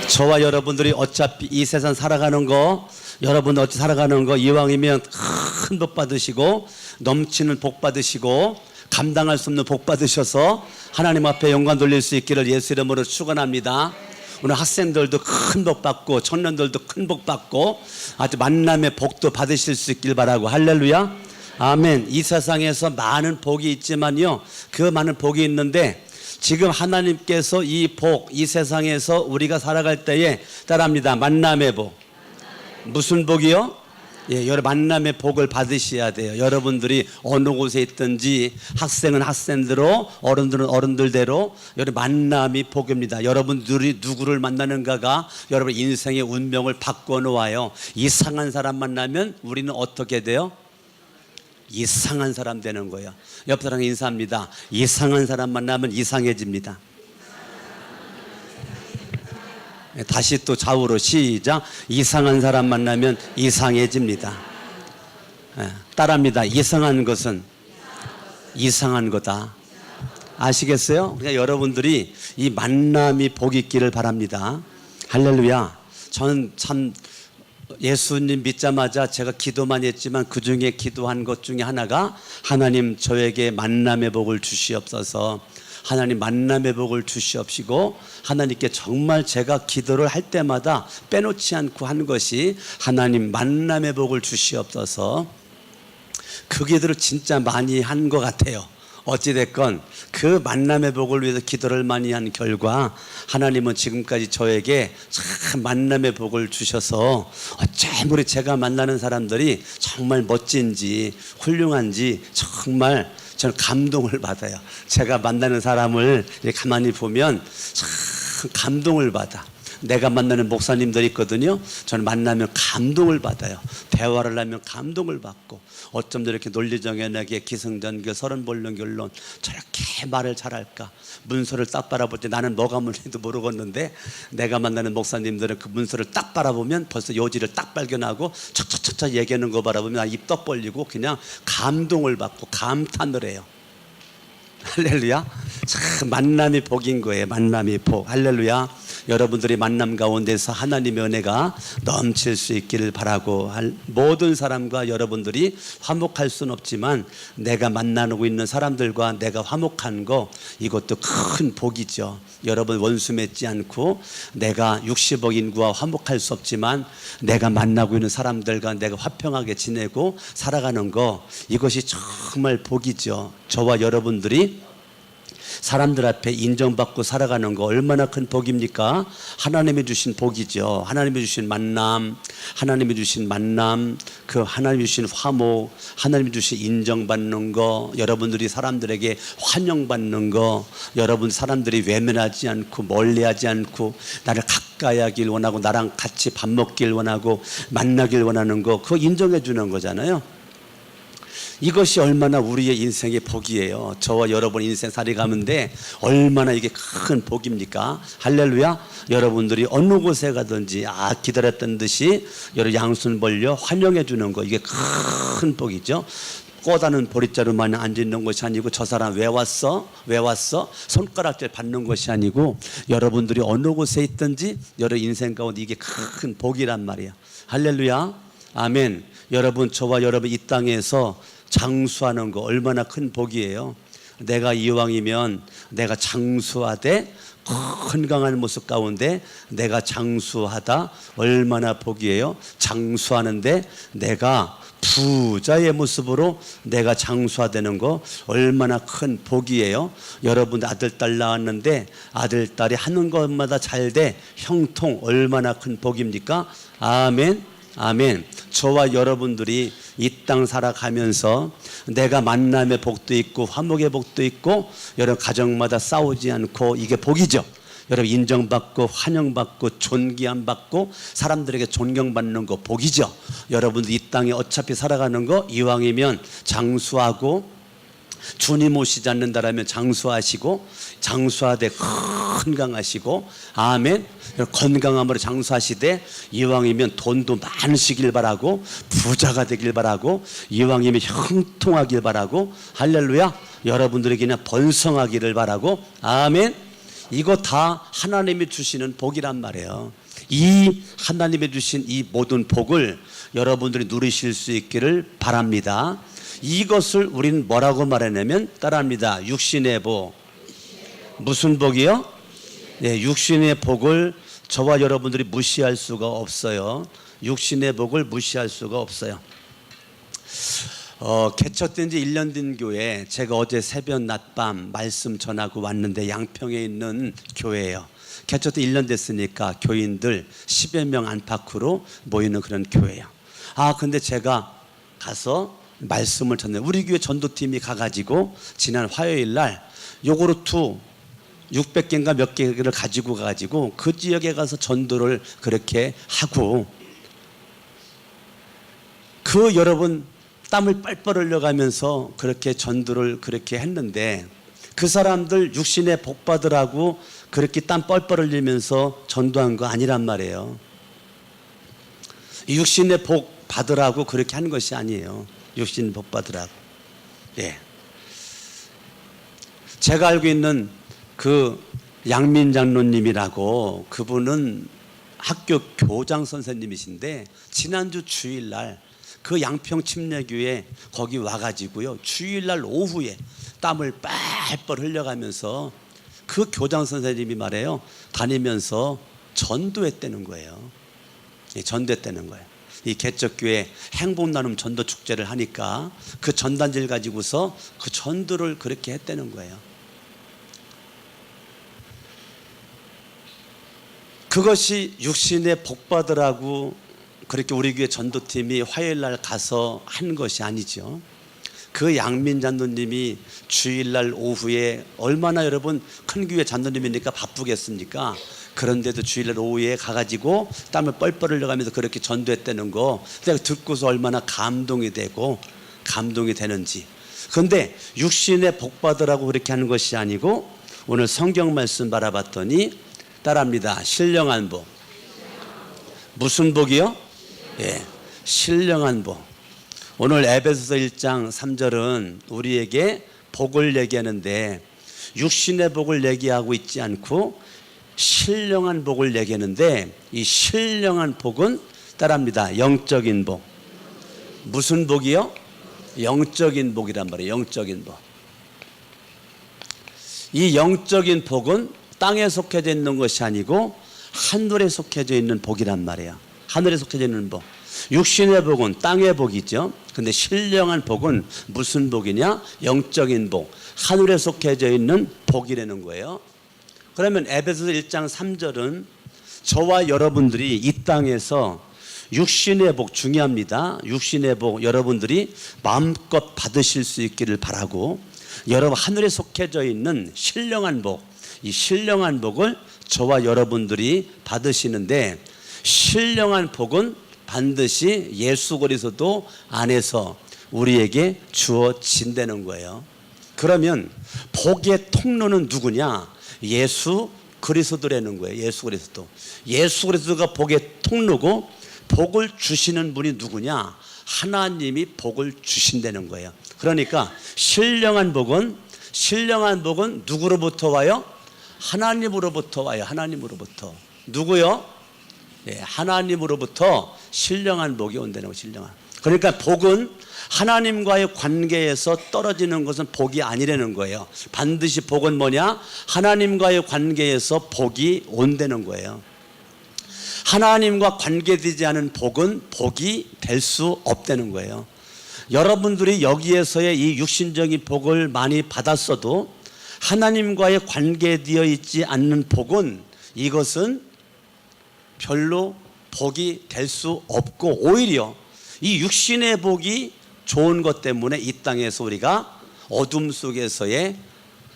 저와 여러분들이 어차피 이 세상 살아가는 거, 여러분 어찌 살아가는 거 이왕이면 큰 복 받으시고 넘치는 복 받으시고 감당할 수 없는 복 받으셔서 하나님 앞에 영광 돌릴 수 있기를 예수 이름으로 축원합니다. 오늘 학생들도 큰 복 받고 청년들도 큰 복 받고 아주 만남의 복도 받으실 수 있길 바라고. 할렐루야. 아멘. 이 세상에서 많은 복이 있지만요, 그 많은 복이 있는데 지금 하나님께서 이 복, 이 세상에서 우리가 살아갈 때에 따라합니다. 만남의 복. 무슨 복이요? 예, 여러 만남의 복을 받으셔야 돼요. 여러분들이 어느 곳에 있든지 학생은 학생대로, 어른들은 어른들대로 여러 만남이 복입니다. 여러분들이 누구를 만나는가가 여러분 인생의 운명을 바꿔 놓아요. 이상한 사람 만나면 우리는 어떻게 돼요? 이상한 사람 되는 거예요. 옆 사람 인사합니다. 이상한 사람 만나면 이상해집니다. 다시 또 좌우로 시작. 이상한 사람 만나면 이상해집니다. 따라합니다. 이상한 것은 이상한 거다. 아시겠어요? 그냥 여러분들이 이 만남이 복 있기를 바랍니다. 할렐루야. 저는 참 예수님 믿자마자 제가 기도만 했지만 그 중에 기도한 것 중에 하나가 하나님 저에게 만남의 복을 주시옵소서. 하나님 만남의 복을 주시옵시고 하나님께 정말 제가 기도를 할 때마다 빼놓지 않고 한 것이 하나님 만남의 복을 주시옵소서. 그 기도를 진짜 많이 한 것 같아요. 어찌됐건 그 만남의 복을 위해서 기도를 많이 한 결과 하나님은 지금까지 저에게 참 만남의 복을 주셔서 어쩜 제가 만나는 사람들이 정말 멋진지 훌륭한지 정말 저는 감동을 받아요. 제가 만나는 사람을 가만히 보면 참 감동을 받아. 내가 만나는 목사님들이 있거든요. 저는 만나면 감동을 받아요. 대화를 하면 감동을 받고 어쩜 저렇게 논리정연하게 기승전결 서른볼륜결론 저렇게 말을 잘할까. 문서를 딱 바라볼 때 나는 뭐가 문제인지도 모르겠는데 내가 만나는 목사님들은 그 문서를 딱 바라보면 벌써 요지를 딱 발견하고 척척척척 얘기하는 거 바라보면 입 떡 벌리고 그냥 감동을 받고 감탄을 해요. 할렐루야. 참 만남이 복인 거예요. 만남이 복. 할렐루야. 여러분들이 만남 가운데서 하나님의 은혜가 넘칠 수 있기를 바라고, 모든 사람과 여러분들이 화목할 수는 없지만 내가 만나고 있는 사람들과 내가 화목한 거 이것도 큰 복이죠. 여러분 원수 맺지 않고 내가 60억 인구와 화목할 수 없지만 내가 만나고 있는 사람들과 내가 화평하게 지내고 살아가는 거 이것이 정말 복이죠. 저와 여러분들이 사람들 앞에 인정받고 살아가는 거 얼마나 큰 복입니까? 하나님이 주신 복이죠. 하나님이 주신 만남, 하나님이 주신 만남, 그 하나님이 주신 화목, 하나님이 주신 인정받는 거, 여러분들이 사람들에게 환영받는 거, 여러분 사람들이 외면하지 않고 멀리하지 않고 나를 가까이 하길 원하고 나랑 같이 밥 먹길 원하고 만나길 원하는 거, 그거 인정해 주는 거잖아요. 이것이 얼마나 우리의 인생의 복이에요. 저와 여러분 인생 살이 가는데 얼마나 이게 큰 복입니까? 할렐루야. 여러분들이 어느 곳에 가든지 기다렸던 듯이 여러 양손 벌려 환영해 주는 거 이게 큰 복이죠. 꼬다는 보릿자루만 앉아있는 것이 아니고 저 사람 왜 왔어? 왜 왔어? 손가락질 받는 것이 아니고 여러분들이 어느 곳에 있든지 여러 인생 가운데 이게 큰 복이란 말이야. 할렐루야. 아멘. 여러분 저와 여러분 이 땅에서 장수하는 거 얼마나 큰 복이에요. 내가 이왕이면 내가 장수하되 건강한 모습 가운데 내가 장수하다 얼마나 복이에요. 장수하는데 내가 부자의 모습으로 내가 장수하다는 거 얼마나 큰 복이에요. 여러분 아들 딸 낳았는데 아들 딸이 하는 것마다 잘 돼 형통 얼마나 큰 복입니까? 아멘. 아멘. 저와 여러분들이 이 땅 살아가면서 내가 만남의 복도 있고 화목의 복도 있고 여러 가정마다 싸우지 않고 이게 복이죠. 여러분 인정받고 환영받고 존귀함 받고 사람들에게 존경받는 거 복이죠. 여러분들 이 땅에 어차피 살아가는 거 이왕이면 장수하고 주님 오시지 않는다라면 장수하시고 장수하되 건강하시고 아멘. 건강함으로 장수하시되 이왕이면 돈도 많으시길 바라고 부자가 되길 바라고 이왕이면 형통하길 바라고 할렐루야. 여러분들에게 그냥 번성하기를 바라고 아멘. 이거 다 하나님이 주시는 복이란 말이에요. 이 하나님이 주신 이 모든 복을 여러분들이 누리실 수 있기를 바랍니다. 이것을 우리는 뭐라고 말하냐면 따라합니다. 육신의 복. 무슨 복이요? 네, 육신의 복을 저와 여러분들이 무시할 수가 없어요. 육신의 복을 무시할 수가 없어요. 개척된 지 1년 된 교회, 제가 어제 새벽 낮밤 말씀 전하고 왔는데 양평에 있는 교회예요. 개척된 1년 됐으니까 교인들 10여 명 안팎으로 모이는 그런 교회예요. 근데 제가 가서 말씀을 전해, 우리 교회 전도팀이 가가지고 지난 화요일 날 요구르트 600개인가 몇 개를 가지고 가가지고 그 지역에 가서 전도를 그렇게 하고, 그 여러분 땀을 뻘뻘 흘려가면서 그렇게 전도를 그렇게 했는데, 그 사람들 육신의 복 받으라고 그렇게 땀 뻘뻘 흘리면서 전도한 거 아니란 말이에요. 육신의 복 받으라고 그렇게 한 것이 아니에요. 육신 복 받으라고. 예. 제가 알고 있는 그 양민 장로님이라고, 그분은 학교 교장 선생님이신데 지난주 주일날 그 양평 침례교회 거기 와가지고요, 주일날 오후에 땀을 뻘뻘 흘려가면서 그 교장 선생님이 말해요, 다니면서 전도했다는 거예요. 전도했다는 거예요. 이 개척교회 행복나눔 전도 축제를 하니까 그 전단지를 가지고서 그 전도를 그렇게 했다는 거예요. 그것이 육신의 복 받으라고 그렇게 우리 교회 전도팀이 화요일날 가서 한 것이 아니죠. 그 양민 장로님이 주일날 오후에 얼마나 여러분 큰 교회 장로님이니까 바쁘겠습니까? 그런데도 주일날 오후에 가가지고 땀을 뻘뻘 흘려가면서 그렇게 전도했다는 거, 내가 듣고서 얼마나 감동이 되고 감동이 되는지. 그런데 육신의 복 받으라고 그렇게 하는 것이 아니고, 오늘 성경 말씀 바라봤더니 따라합니다. 신령한 복. 무슨 복이요? 예, 신령한 복. 오늘 에베소서 1장 3절은 우리에게 복을 얘기하는데, 육신의 복을 얘기하고 있지 않고 신령한 복을 얘기하는데, 이 신령한 복은 따라합니다. 영적인 복. 무슨 복이요? 영적인 복이란 말이에요. 영적인 복. 이 영적인 복은 땅에 속해져 있는 것이 아니고 하늘에 속해져 있는 복이란 말이에요. 하늘에 속해져 있는 복. 육신의 복은 땅의 복이죠. 근데 신령한 복은 무슨 복이냐? 영적인 복, 하늘에 속해져 있는 복이라는 거예요. 그러면 에베소서 1장 3절은 저와 여러분들이 이 땅에서 육신의 복, 중요합니다. 육신의 복 여러분들이 마음껏 받으실 수 있기를 바라고, 여러분 하늘에 속해져 있는 신령한 복, 이 신령한 복을 저와 여러분들이 받으시는데, 신령한 복은 반드시 예수 그리스도 안에서 우리에게 주어진다는 거예요. 그러면 복의 통로는 누구냐? 예수 그리스도라는 거예요. 예수 그리스도. 예수 그리스도가 복의 통로고, 복을 주시는 분이 누구냐? 하나님이 복을 주신다는 거예요. 그러니까 신령한 복은 누구로부터 와요? 하나님으로부터 와요. 하나님으로부터. 누구요? 예, 하나님으로부터 신령한 복이 온다는 거예요. 신령한. 그러니까 복은 하나님과의 관계에서 떨어지는 것은 복이 아니라는 거예요. 반드시 복은 뭐냐? 하나님과의 관계에서 복이 온다는 거예요. 하나님과 관계되지 않은 복은 복이 될 수 없다는 거예요. 여러분들이 여기에서의 이 육신적인 복을 많이 받았어도 하나님과의 관계되어 있지 않는 복은, 이것은 별로 복이 될 수 없고, 오히려 이 육신의 복이 좋은 것 때문에 이 땅에서 우리가 어둠 속에서의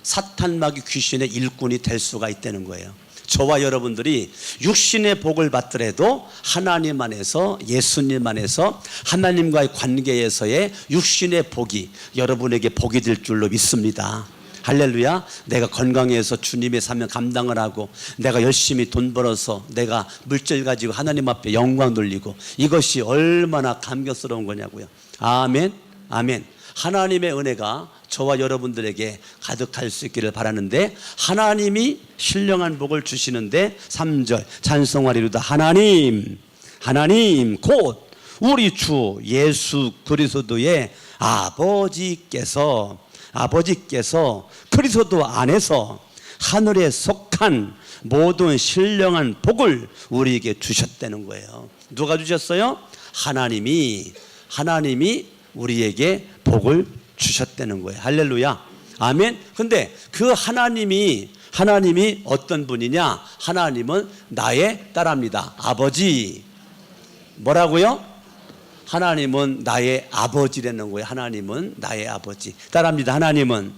사탄 마귀 귀신의 일꾼이 될 수가 있다는 거예요. 저와 여러분들이 육신의 복을 받더라도 하나님 안에서, 예수님 안에서 하나님과의 관계에서의 육신의 복이 여러분에게 복이 될 줄로 믿습니다. 할렐루야. 내가 건강해서 주님의 사명 감당을 하고, 내가 열심히 돈 벌어서 내가 물질 가지고 하나님 앞에 영광 돌리고, 이것이 얼마나 감격스러운 거냐고요. 아멘, 아멘. 하나님의 은혜가 저와 여러분들에게 가득할 수 있기를 바라는데, 하나님이 신령한 복을 주시는데 3절 찬송하리로다. 하나님 곧 우리 주 예수 그리스도의 아버지께서 그리스도 안에서 하늘에 속한 모든 신령한 복을 우리에게 주셨다는 거예요. 누가 주셨어요? 하나님이 우리에게 복을 주셨다는 거예요. 할렐루야. 아멘. 근데 그 하나님이 어떤 분이냐? 하나님은 나의 딸합니다. 아버지. 뭐라고요? 하나님은 나의 아버지라는 거예요. 하나님은 나의 아버지. 따라합니다. 하나님은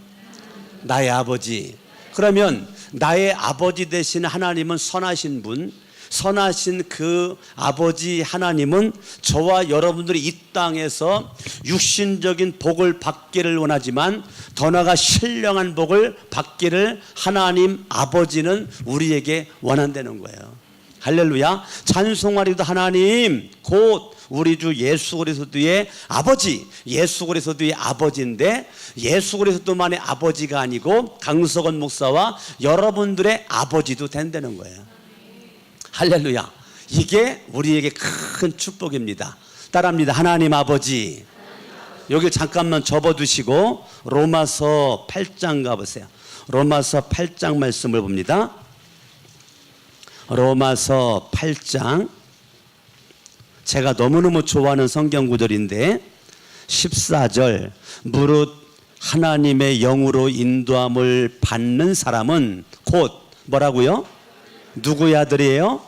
나의 아버지. 그러면 나의 아버지 되신 하나님은 선하신 분, 선하신 그 아버지 하나님은 저와 여러분들이 이 땅에서 육신적인 복을 받기를 원하지만 더 나아가 신령한 복을 받기를 하나님 아버지는 우리에게 원한다는 거예요. 할렐루야. 찬송하리도 하나님 곧 우리 주 예수 그리스도의 아버지. 예수 그리스도의 아버지인데 예수 그리스도만의 아버지가 아니고 강석원 목사와 여러분들의 아버지도 된다는 거예요. 할렐루야. 이게 우리에게 큰 축복입니다. 따라합니다. 하나님 아버지. 여기 잠깐만 접어두시고 로마서 8장 가보세요. 로마서 8장 말씀을 봅니다. 로마서 8장, 제가 너무너무 좋아하는 성경 구절인데 14절 무릇 하나님의 영으로 인도함을 받는 사람은 곧 뭐라고요? 누구의 아들이에요?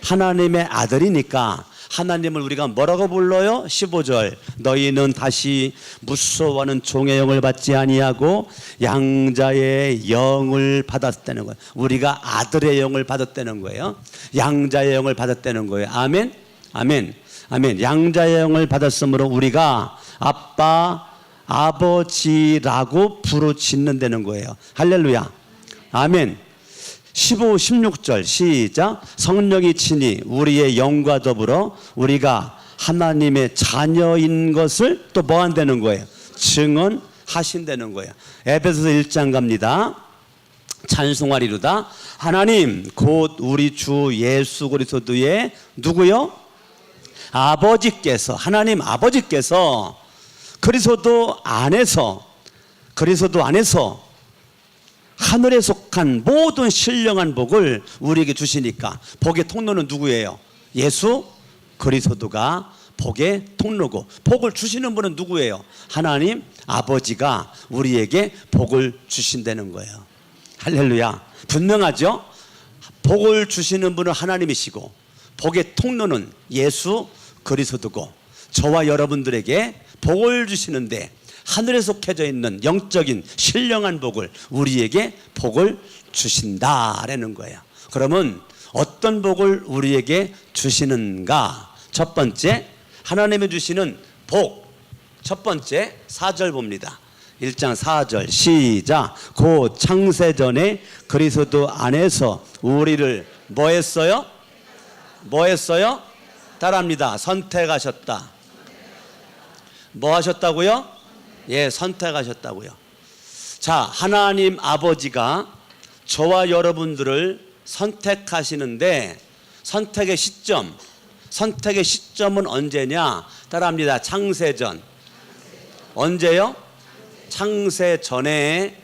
하나님의 아들이니까 하나님을 우리가 뭐라고 불러요? 15절 너희는 다시 무서워하는 종의 영을 받지 아니하고 양자의 영을 받았다는 거예요. 우리가 아들의 영을 받았다는 거예요. 양자의 영을 받았다는 거예요. 아멘. 아멘. 아멘. 양자의 영을 받았으므로 우리가 아빠 아버지라고 부르짖는다는 거예요. 할렐루야. 아멘. 15, 16절 시작. 성령이 친히 우리의 영과 더불어 우리가 하나님의 자녀인 것을 또 뭐 한다는 거예요? 증언하신다는 거예요. 에베소서 1장 갑니다. 찬송하리로다. 하나님 곧 우리 주 예수 그리스도의 누구요? 아버지께서, 하나님 아버지께서 그리스도 안에서 하늘에 속한 모든 신령한 복을 우리에게 주시니까 복의 통로는 누구예요? 예수 그리스도가 복의 통로고, 복을 주시는 분은 누구예요? 하나님 아버지가 우리에게 복을 주신다는 거예요. 할렐루야. 분명하죠? 복을 주시는 분은 하나님이시고 복의 통로는 예수 그리스도고, 저와 여러분들에게 복을 주시는데 하늘에 속해져 있는 영적인 신령한 복을 우리에게 복을 주신다라는 거예요. 그러면 어떤 복을 우리에게 주시는가? 첫 번째 하나님이 주시는 복, 첫 번째 4절 봅니다. 1장 4절 시작. 곧 창세전에 그리스도 안에서 우리를 뭐 했어요? 뭐 했어요? 따라합니다. 선택하셨다. 뭐 하셨다고요? 예, 선택하셨다고요. 자, 하나님 아버지가 저와 여러분들을 선택하시는데 선택의 시점은 언제냐? 따라합니다. 창세전. 언제요? 창세전에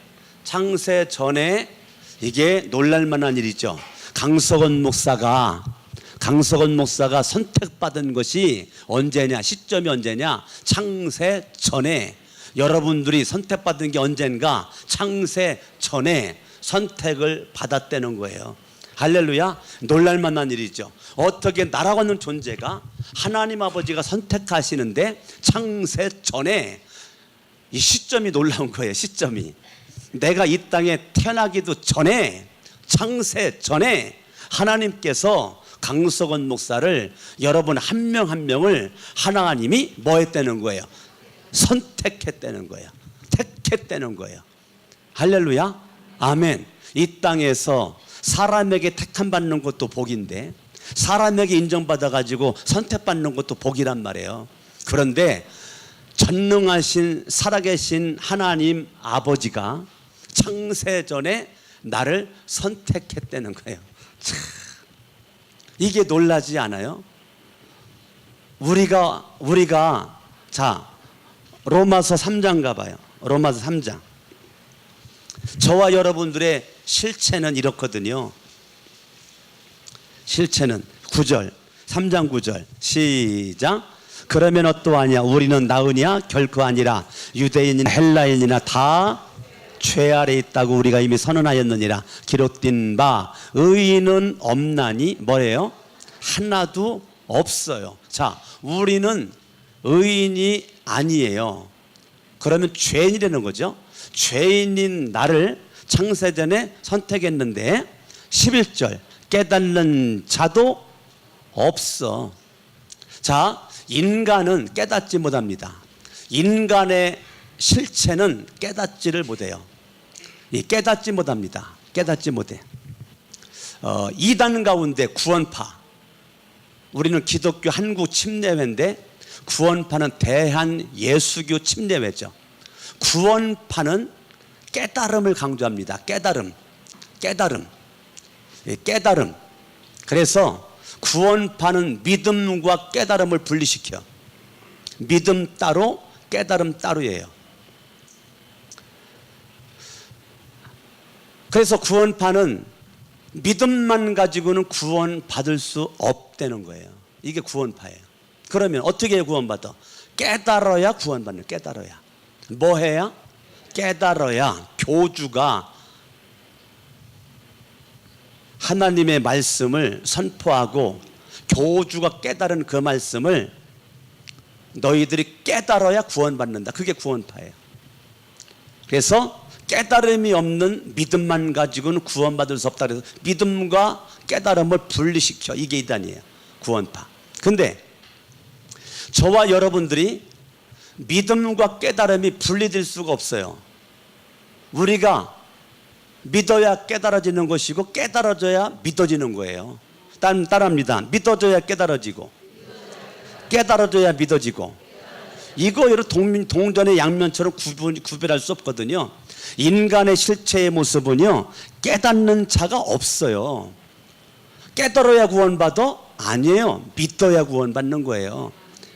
이게 놀랄만한 일이죠. 강석원 목사가 선택받은 것이 언제냐? 시점이 언제냐? 창세 전에. 여러분들이 선택받은 게 언젠가? 창세 전에 선택을 받았다는 거예요. 할렐루야. 놀랄만한 일이죠. 어떻게 나라고 하는 존재가 하나님 아버지가 선택하시는데 창세 전에, 이 시점이 놀라운 거예요. 시점이 내가 이 땅에 태어나기도 전에, 창세 전에 하나님께서 강석원 목사를, 여러분 한 명 한 명을 하나님이 뭐 했다는 거예요? 선택했다는 거예요. 택했다는 거예요. 할렐루야. 아멘. 이 땅에서 사람에게 택함받는 것도 복인데 사람에게 인정받아 가지고 선택받는 것도 복이란 말이에요. 그런데 전능하신 살아계신 하나님 아버지가 창세전에 나를 선택했다는 거예요. 참, 이게 놀라지 않아요? 우리가 자, 로마서 3장 가봐요. 로마서 3장. 저와 여러분들의 실체는 이렇거든요. 실체는 9절, 3장 9절 시작. 그러면 어떠하냐? 우리는 나으냐? 결코 아니라 유대인이나 헬라인이나 다 죄 아래 있다고 우리가 이미 선언하였느니라. 기록된 바 의인은 없나니 뭐래요? 하나도 없어요. 자, 우리는 의인이 아니에요. 그러면 죄인이라는 거죠. 죄인인 나를 창세전에 선택했는데 11절 깨닫는 자도 없어. 자, 인간은 깨닫지 못합니다. 인간의 실체는 깨닫지를 못해요. 깨닫지 못합니다. 깨닫지 못해. 이단 가운데 구원파, 우리는 기독교 한국 침례회인데 구원파는 대한 예수교 침례회죠. 구원파는 깨달음을 강조합니다. 깨달음. 그래서 구원파는 믿음과 깨달음을 분리시켜. 믿음 따로 깨달음 따로예요. 그래서 구원파는 믿음만 가지고는 구원받을 수 없다는 거예요. 이게 구원파예요. 그러면 어떻게 구원받아? 깨달아야 구원받는. 깨달아야. 뭐 해야? 깨달아야. 교주가 하나님의 말씀을 선포하고 교주가 깨달은 그 말씀을 너희들이 깨달아야 구원받는다. 그게 구원파예요. 그래서 깨달음이 없는 믿음만 가지고는 구원받을 수 없다. 그래서 믿음과 깨달음을 분리시켜. 이게 이단이에요. 구원파. 근데 저와 여러분들이 믿음과 깨달음이 분리될 수가 없어요. 우리가 믿어야 깨달아지는 것이고 깨달아져야 믿어지는 거예요. 따라합니다. 믿어져야 깨달아지고 깨달아져야 믿어지고. 이거 여러분 동전의 양면처럼 구별할 수 없거든요. 인간의 실체의 모습은요, 깨닫는 자가 없어요. 깨달아야 구원받아? 아니에요. 믿어야 구원받는 거예요.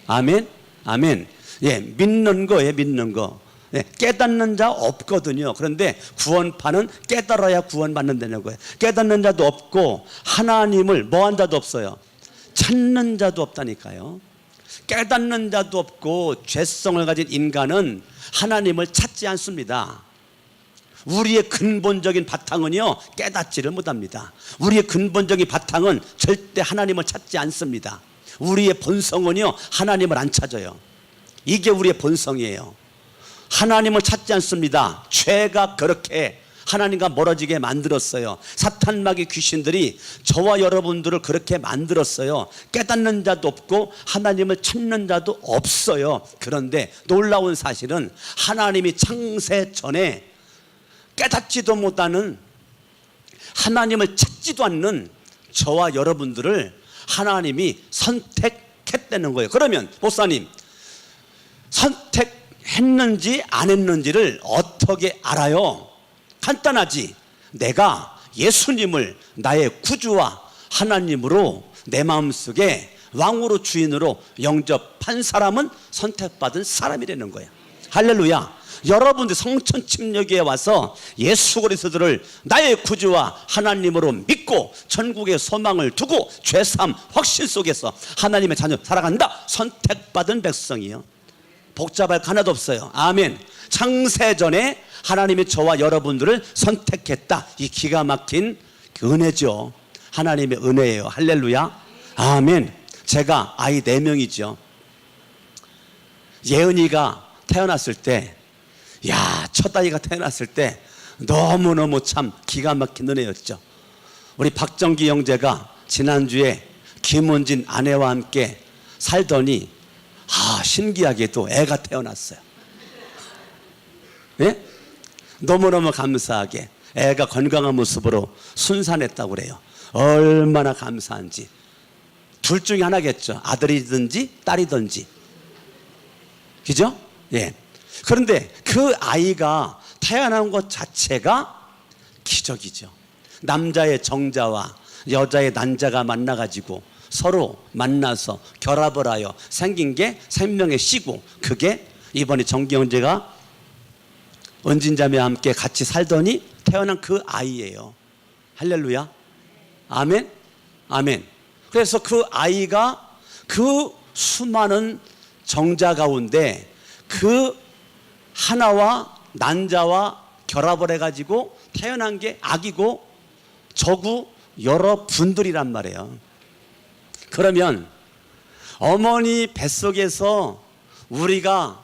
아멘? 아멘. 예, 믿는 거예요. 믿는 거. 네, 깨닫는 자 없거든요. 그런데 구원파는 깨달아야 구원받는다는 거예요. 깨닫는 자도 없고 하나님을 뭐한 자도 없어요. 찾는 자도 없다니까요. 깨닫는 자도 없고 죄성을 가진 인간은 하나님을 찾지 않습니다. 우리의 근본적인 바탕은요, 깨닫지를 못합니다. 우리의 근본적인 바탕은 절대 하나님을 찾지 않습니다. 우리의 본성은요, 하나님을 안 찾아요. 이게 우리의 본성이에요. 하나님을 찾지 않습니다. 죄가 그렇게 하나님과 멀어지게 만들었어요. 사탄마귀 귀신들이 저와 여러분들을 그렇게 만들었어요. 깨닫는 자도 없고 하나님을 찾는 자도 없어요. 그런데 놀라운 사실은 하나님이 창세 전에 깨닫지도 못하는, 하나님을 찾지도 않는 저와 여러분들을 하나님이 선택했다는 거예요. 그러면 목사님, 선택했는지 안 했는지를 어떻게 알아요? 간단하지. 내가 예수님을 나의 구주와 하나님으로 내 마음속에 왕으로 주인으로 영접한 사람은 선택받은 사람이라는 거야. 할렐루야. 여러분들 성천 침략에 와서 예수 그리스도를 나의 구주와 하나님으로 믿고 천국의 소망을 두고 죄삼 확신 속에서 하나님의 자녀 살아간다. 선택받은 백성이요. 복잡할 거 하나도 없어요. 아멘. 창세전에 하나님이 저와 여러분들을 선택했다. 이 기가 막힌 은혜죠. 하나님의 은혜예요. 할렐루야. 아멘. 제가 아이 4명이죠. 예은이가 태어났을 때, 첫 아이가 태어났을 때 너무너무 참 기가 막힌 은혜였죠. 우리 박정기 형제가 지난주에 김원진 아내와 함께 살더니 신기하게도 애가 태어났어요. 예? 너무너무 감사하게 애가 건강한 모습으로 순산했다고 그래요. 얼마나 감사한지. 둘 중에 하나겠죠. 아들이든지 딸이든지. 그죠? 예. 그런데 그 아이가 태어난 것 자체가 기적이죠. 남자의 정자와 여자의 난자가 만나가지고 서로 만나서 결합을 하여 생긴 게 생명의 씨고, 그게 이번에 정기형제가 은진자매와 함께 같이 살더니 태어난 그 아이예요. 할렐루야. 아멘. 아멘. 그래서 그 아이가 그 수많은 정자 가운데 그 하나와 난자와 결합을 해가지고 태어난 게 아기고 저구 여러 분들이란 말이에요. 그러면 어머니 뱃속에서 우리가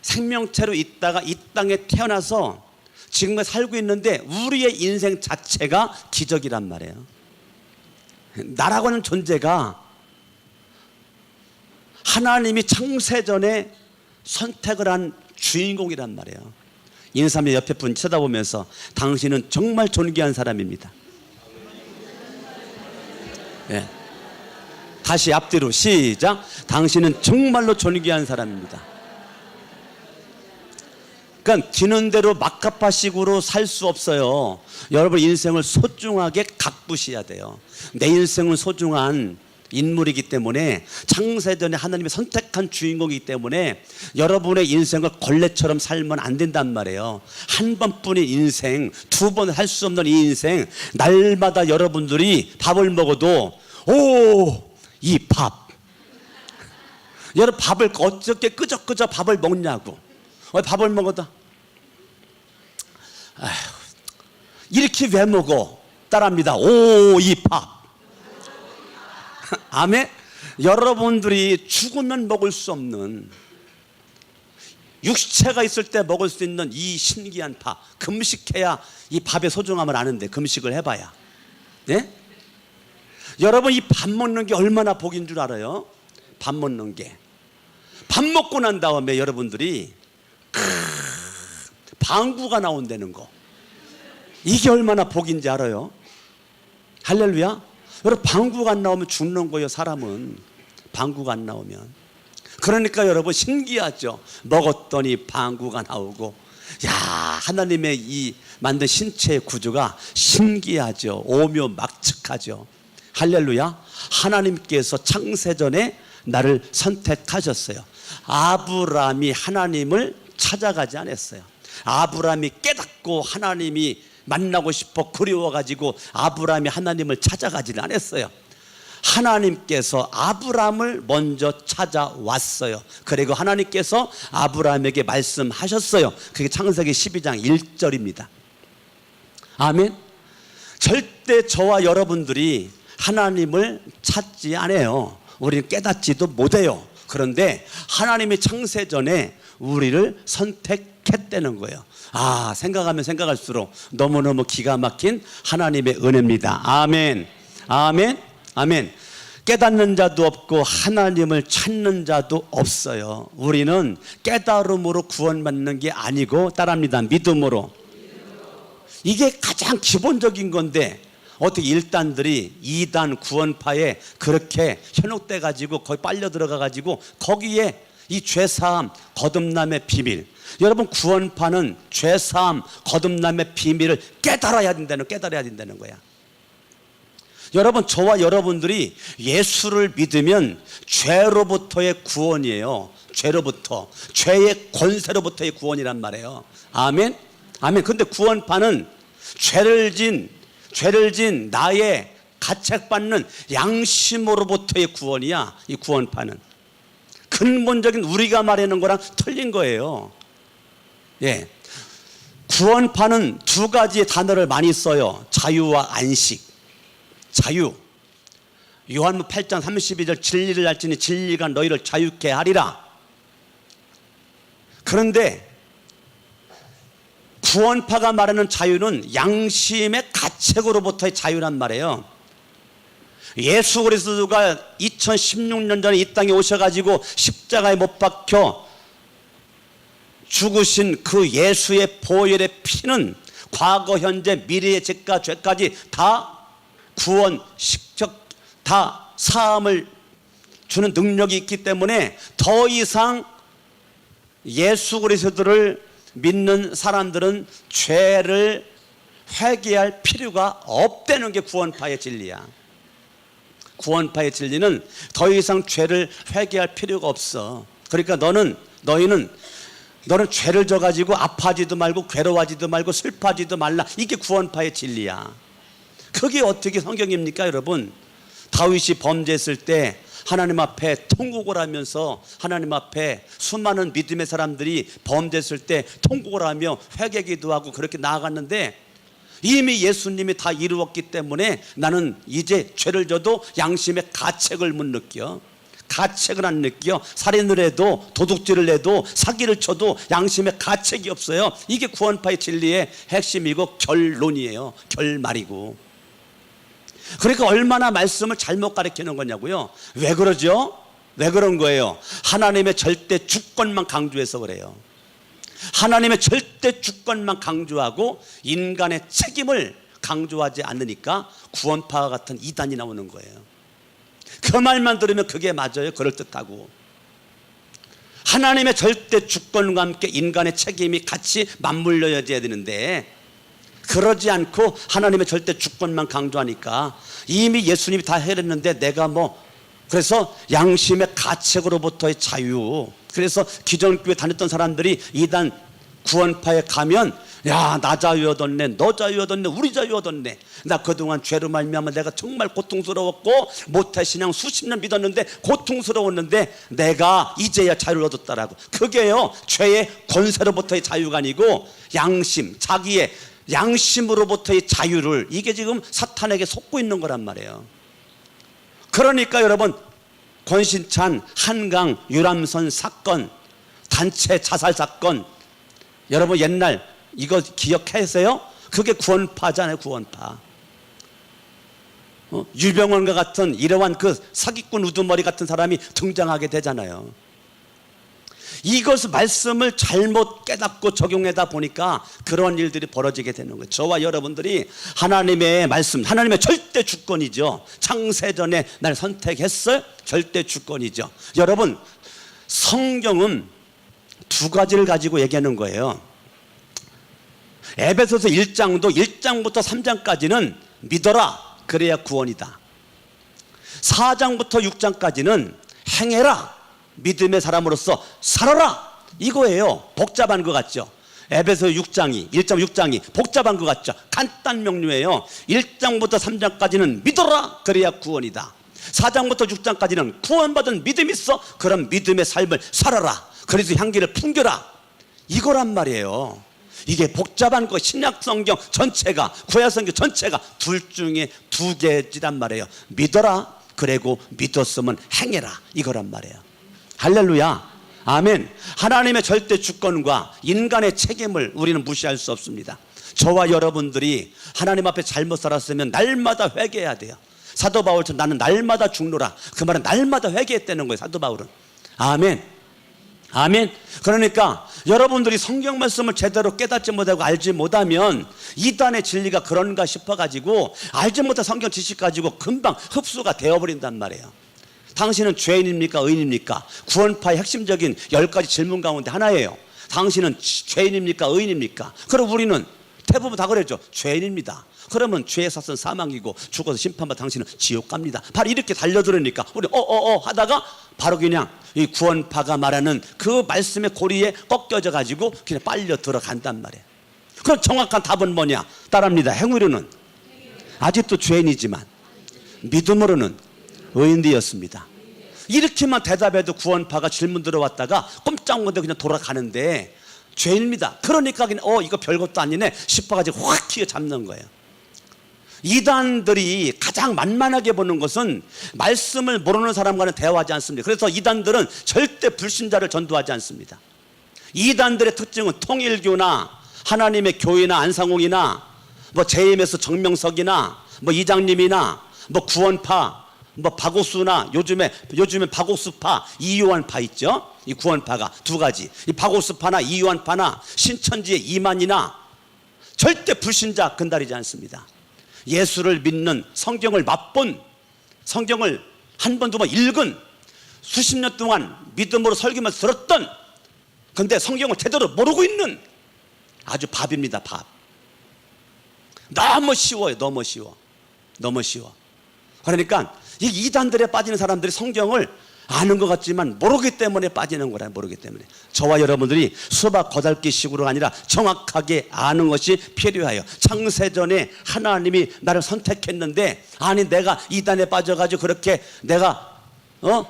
생명체로 있다가 이 땅에 태어나서 지금 살고 있는데 우리의 인생 자체가 기적이란 말이에요. 나라고 하는 존재가 하나님이 창세전에 선택을 한 주인공이란 말이에요. 인삼의 옆에 분 쳐다보면서 당신은 정말 존귀한 사람입니다. 네. 다시 앞뒤로 시작. 당신은 정말로 존귀한 사람입니다. 그러니까 기는 대로 막가파식으로 살 수 없어요. 여러분 인생을 소중하게 가꾸셔야 돼요. 내 인생은 소중한 인물이기 때문에, 창세전에 하나님이 선택한 주인공이기 때문에 여러분의 인생을 걸레처럼 살면 안 된단 말이에요. 한 번뿐인 인생, 두 번 할 수 없는 이 인생, 날마다 여러분들이 밥을 먹어도 이 밥, 여러분 밥을 어떻게 끄적끄적 밥을 먹냐고. 밥을 먹어도 아휴, 이렇게 왜 먹어? 따라합니다. 이 밥. 아멘. 여러분들이 죽으면 먹을 수 없는, 육체가 있을 때 먹을 수 있는 이 신기한 밥, 금식해야 이 밥의 소중함을 아는데 금식을 해봐야. 네? 여러분 이 밥 먹는 게 얼마나 복인 줄 알아요? 밥 먹는 게. 밥 먹고 난 다음에 여러분들이 방구가 나온다는 거, 이게 얼마나 복인지 알아요? 할렐루야. 여러분 방구가 안 나오면 죽는 거예요. 사람은 방구가 안 나오면. 그러니까 여러분 신기하죠. 먹었더니 방구가 나오고, 야, 하나님의 이 만든 신체의 구조가 신기하죠. 오묘막측하죠. 할렐루야. 하나님께서 창세전에 나를 선택하셨어요. 아브라함이 하나님을 찾아가지 않았어요. 아브라함이 깨닫고 하나님이 만나고 싶어 그리워가지고 아브라함이 하나님을 찾아가지는 않았어요. 하나님께서 아브라함을 먼저 찾아왔어요. 그리고 하나님께서 아브라함에게 말씀하셨어요. 그게 창세기 12장 1절입니다. 아멘. 절대 저와 여러분들이 하나님을 찾지 않아요. 우리는 깨닫지도 못해요. 그런데 하나님이 창세전에 우리를 선택했다는 거예요. 생각하면 생각할수록 너무너무 기가 막힌 하나님의 은혜입니다. 아멘. 아멘. 아멘. 깨닫는 자도 없고 하나님을 찾는 자도 없어요. 우리는 깨달음으로 구원받는 게 아니고, 따라합니다, 믿음으로. 이게 가장 기본적인 건데 어떻게 1단들이 2단 구원파에 그렇게 현혹돼 가지고 거기 빨려 들어가 가지고 거기에 이 죄사함 거듭남의 비밀, 여러분 구원파는 죄사함 거듭남의 비밀을 깨달아야 된다는 거야. 여러분 저와 여러분들이 예수를 믿으면 죄로부터의 구원이에요. 죄로부터, 죄의 권세로부터의 구원이란 말이에요. 아멘. 아멘. 근데 구원파는 죄를 진 나의 가책받는 양심으로부터의 구원이야. 이 구원파는 근본적인 우리가 말하는 거랑 틀린 거예요. 예. 구원파는 두 가지의 단어를 많이 써요. 자유와 안식. 자유. 요한복음 8장 32절 진리를 알지니 진리가 너희를 자유케 하리라. 그런데 구원파가 말하는 자유는 양심의 가책으로부터의 자유란 말이에요. 예수 그리스도가 2016년 전에 이 땅에 오셔가지고 십자가에 못 박혀 죽으신 그 예수의 보혈의 피는 과거, 현재, 미래의 죄과 죄까지 다 구원, 식적, 다 사함을 주는 능력이 있기 때문에 더 이상 예수 그리스도를 믿는 사람들은 죄를 회개할 필요가 없다는 게 구원파의 진리야. 구원파의 진리는 더 이상 죄를 회개할 필요가 없어. 그러니까 너희는 죄를 져가지고 아파하지도 말고 괴로워하지도 말고 슬퍼하지도 말라. 이게 구원파의 진리야. 그게 어떻게 성경입니까, 여러분? 다윗이 범죄했을 때 하나님 앞에 통곡을 하면서, 하나님 앞에 수많은 믿음의 사람들이 범죄했을 때 통곡을 하며 회개 기도하고 그렇게 나아갔는데, 이미 예수님이 다 이루었기 때문에 나는 이제 죄를 져도 양심의 가책을 못 느껴. 가책을 안 느껴. 살인을 해도, 도둑질을 해도, 사기를 쳐도 양심의 가책이 없어요. 이게 구원파의 진리의 핵심이고 결론이에요. 결말이고. 그러니까 얼마나 말씀을 잘못 가르치는 거냐고요. 왜 그러죠? 왜 그런 거예요? 하나님의 절대 주권만 강조해서 그래요. 하나님의 절대 주권만 강조하고 인간의 책임을 강조하지 않으니까 구원파와 같은 이단이 나오는 거예요. 그 말만 들으면 그게 맞아요. 그럴듯하고. 하나님의 절대 주권과 함께 인간의 책임이 같이 맞물려져야 되는데, 그러지 않고 하나님의 절대 주권만 강조하니까 이미 예수님이 다 해냈는데 내가 그래서 양심의 가책으로부터의 자유. 그래서 기존 교회 다녔던 사람들이 이단 구원파에 가면, 야, 나 자유 얻었네, 너 자유 얻었네, 우리 자유 얻었네. 나 그동안 죄로 말미암아 내가 정말 고통스러웠고 모태 신앙 수십 년 믿었는데 고통스러웠는데 내가 이제야 자유를 얻었다라고. 그게요, 죄의 권세로부터의 자유가 아니고 양심, 자기의 양심으로부터의 자유를, 이게 지금 사탄에게 속고 있는 거란 말이에요. 그러니까 여러분, 권신찬, 한강, 유람선 사건, 단체 자살 사건, 여러분 옛날 이거 기억하세요? 그게 구원파잖아요. 구원파. 유병원과 같은 이러한 그 사기꾼 우두머리 같은 사람이 등장하게 되잖아요. 이것을 말씀을 잘못 깨닫고 적용하다 보니까 그런 일들이 벌어지게 되는 거예요. 저와 여러분들이 하나님의 말씀, 하나님의 절대 주권이죠. 창세전에 날 선택했어요. 절대 주권이죠. 여러분, 성경은 두 가지를 가지고 얘기하는 거예요. 에베소서 1장도 1장부터 3장까지는 믿어라, 그래야 구원이다. 4장부터 6장까지는 행해라, 믿음의 사람으로서 살아라, 이거예요. 복잡한 것 같죠? 에베소 6장이, 1장 6장이 복잡한 것 같죠? 간단 명료해요. 1장부터 3장까지는 믿어라, 그래야 구원이다. 4장부터 6장까지는 구원받은 믿음이 있어, 그럼 믿음의 삶을 살아라, 그래서 향기를 풍겨라, 이거란 말이에요. 이게 복잡한 거, 신약 성경 전체가, 구약 성경 전체가 둘 중에 두 개지란 말이에요. 믿어라, 그리고 믿었으면 행해라, 이거란 말이에요. 할렐루야, 아멘. 하나님의 절대 주권과 인간의 책임을 우리는 무시할 수 없습니다. 저와 여러분들이 하나님 앞에 잘못 살았으면 날마다 회개해야 돼요. 사도 바울처럼 나는 날마다 죽노라, 그 말은 날마다 회개했다는 거예요. 사도 바울은. 아멘, 아멘. 그러니까 여러분들이 성경 말씀을 제대로 깨닫지 못하고 알지 못하면 이단의 진리가 그런가 싶어가지고 알지 못한 성경 지식 가지고 금방 흡수가 되어버린단 말이에요. 당신은 죄인입니까, 의인입니까? 구원파의 핵심적인 10가지 질문 가운데 하나예요. 당신은 죄인입니까, 의인입니까? 그럼 우리는 대부분 다 그랬죠. 죄인입니다. 그러면 죄의 삭은 사망이고 죽어서 심판받아 당신은 지옥 갑니다. 바로 이렇게 달려들으니까 우리 하다가 바로 그냥 이 구원파가 말하는 그 말씀의 고리에 꺾여져 가지고 그냥 빨려 들어간단 말이에요. 그럼 정확한 답은 뭐냐? 따라합니다. 행위로는 아직도 죄인이지만 믿음으로는 의인되었습니다. 이렇게만 대답해도 구원파가 질문 들어왔다가 꼼짝 못하고 그냥 돌아가는데 죄인입니다. 그러니까 그냥 이거 별것도 아니네 싶어가지고 확 휘어 잡는 거예요. 이단들이 가장 만만하게 보는 것은 말씀을 모르는 사람과는 대화하지 않습니다. 그래서 이단들은 절대 불신자를 전도하지 않습니다. 이단들의 특징은 통일교나 하나님의 교회나 안상홍이나 JMS 정명석이나 이장님이나 구원파, 박옥수나 요즘에 박옥수파, 이요한파 있죠. 이 구원파가 두 가지. 이 박옥수파나 이요한파나 신천지의 이만이나 절대 불신자 근달이지 않습니다. 예수를 믿는, 성경을 맛본, 성경을 한 번, 두 번 읽은, 수십 년 동안 믿음으로 설교만 들었던 근데 성경을 제대로 모르고 있는 아주 밥입니다. 밥. 너무 쉬워요. 너무 쉬워. 너무 쉬워. 그러니까 이 이단들에 빠지는 사람들이 성경을 아는 것 같지만 모르기 때문에 빠지는 거라. 모르기 때문에. 저와 여러분들이 수박 거달기 식으로가 아니라 정확하게 아는 것이 필요해요. 창세전에 하나님이 나를 선택했는데, 아니 내가 이단에 빠져가지고 그렇게 내가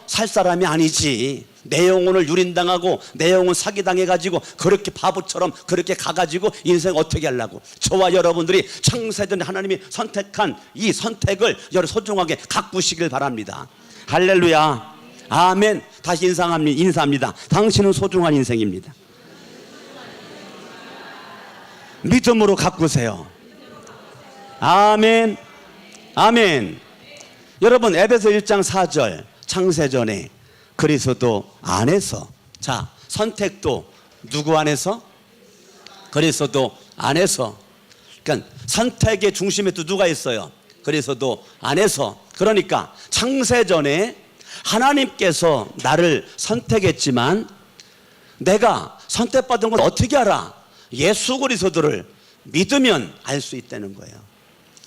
살 사람이 아니지. 내 영혼을 유린당하고 내 영혼 사기당해가지고 그렇게 바보처럼 그렇게 가가지고 인생 어떻게 하려고. 저와 여러분들이 창세전에 하나님이 선택한 이 선택을 여러분 소중하게 가꾸시길 바랍니다. 할렐루야. 아멘. 다시 인사합니다. 당신은 소중한 인생입니다. 믿음으로 가꾸세요. 아멘. 아멘. 여러분 에베소 1장 4절 창세전에 그리스도 안에서, 자 선택도 누구 안에서? 그리스도 안에서. 그러니까 선택의 중심에 또 누가 있어요? 그리스도 안에서. 그러니까 창세전에 하나님께서 나를 선택했지만 내가 선택받은 걸 어떻게 알아? 예수 그리스도를 믿으면 알 수 있다는 거예요.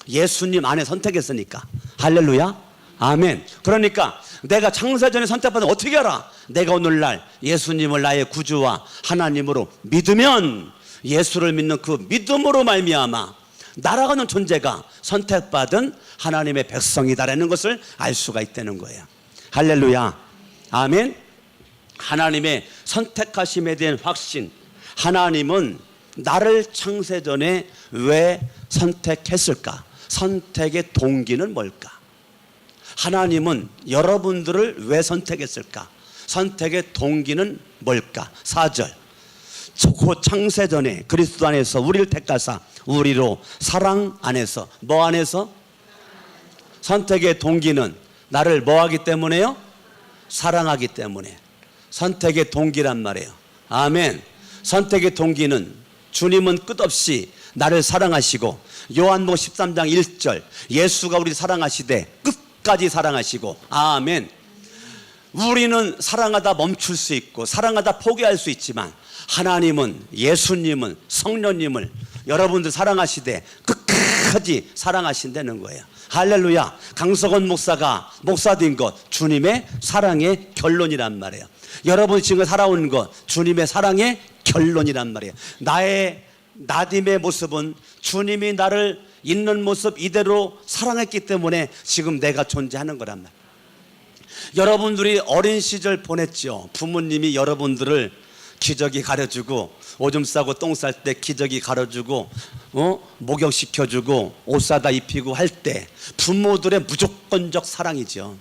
예수님 안에 선택했으니까. 할렐루야. 아멘. 그러니까 내가 창세전에 선택받은 어떻게 알아? 내가 오늘날 예수님을 나의 구주와 하나님으로 믿으면, 예수를 믿는 그 믿음으로 말미암아 나라고 하는 존재가 선택받은 하나님의 백성이다라는 것을 알 수가 있다는 거예요. 할렐루야. 아멘. 하나님의 선택하심에 대한 확신. 하나님은 나를 창세전에 왜 선택했을까? 선택의 동기는 뭘까? 하나님은 여러분들을 왜 선택했을까? 선택의 동기는 뭘까? 4절. 곧 창세전에 그리스도 안에서 우리를 택하사 우리로 사랑 안에서. 뭐 안에서? 선택의 동기는 나를 뭐 하기 때문에요? 사랑하기 때문에. 선택의 동기란 말이에요. 아멘. 선택의 동기는 주님은 끝없이 나를 사랑하시고, 요한복음 13장 1절 예수가 우리 사랑하시되 끝까지 사랑하시고. 아멘. 우리는 사랑하다 멈출 수 있고 사랑하다 포기할 수 있지만 하나님은, 예수님은, 성령님을 여러분들 사랑하시되 끝까지 사랑하신다는 거예요. 할렐루야. 강석원 목사가 목사된 것 주님의 사랑의 결론이란 말이에요. 여러분이 지금 살아온 것 주님의 사랑의 결론이란 말이에요. 나의 나딤의 모습은 주님이 나를 있는 모습 이대로 사랑했기 때문에 지금 내가 존재하는 거란 말이에요. 여러분들이 어린 시절 보냈죠. 부모님이 여러분들을 기저귀 가려주고 오줌 싸고 똥 쌀 때 기저귀 가려주고 목욕시켜주고 옷 사다 입히고 할 때 부모들의 무조건적 사랑이죠.